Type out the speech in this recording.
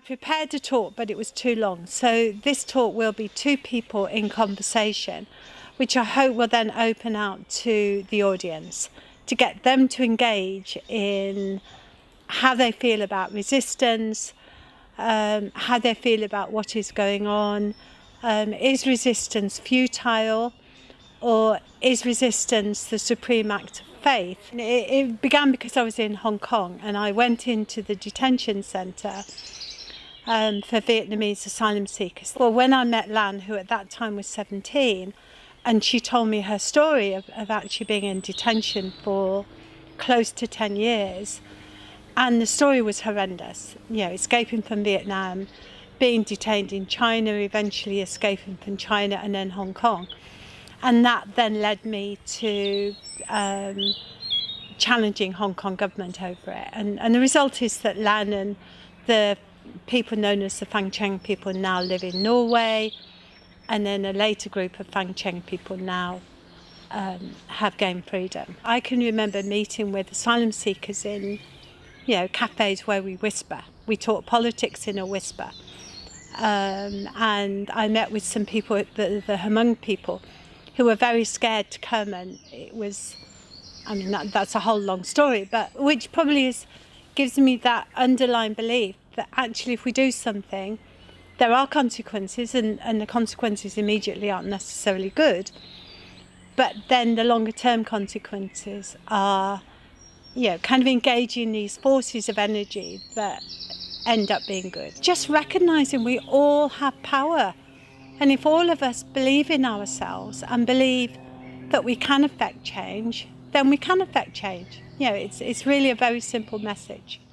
prepared a talk, but it was too long. So this talk will be two people in conversation, which I hope will then open out to the audience to get them to engage in how they feel about resistance, how they feel about what is going on. Is resistance futile, or is resistance the supreme act of faith? It began because I was in Hong Kong and I went into the detention centre for Vietnamese asylum seekers. Well, when I met Lan, who at that time was 17, and she told me her story of actually being in detention for close to 10 years, and the story was horrendous. Escaping from Vietnam, being detained in China, eventually escaping from China and then Hong Kong. And that then led me to challenging Hong Kong government over it. And the result is that Lan and the people known as the Fang Cheng people now live in Norway, and then a later group of Fang Cheng people now have gained freedom. I can remember meeting with asylum seekers in cafes where we whisper. We talk politics in a whisper. And I met with some people, the Hmong people, who were very scared to come, and it was, that's a whole long story, but which probably gives me that underlying belief that actually if we do something, there are consequences, and the consequences immediately aren't necessarily good, but then the longer term consequences are, kind of engaging these forces of energy that end up being good. Just recognising we all have power. And if all of us believe in ourselves and believe that we can affect change, then we can affect change. It's really a very simple message.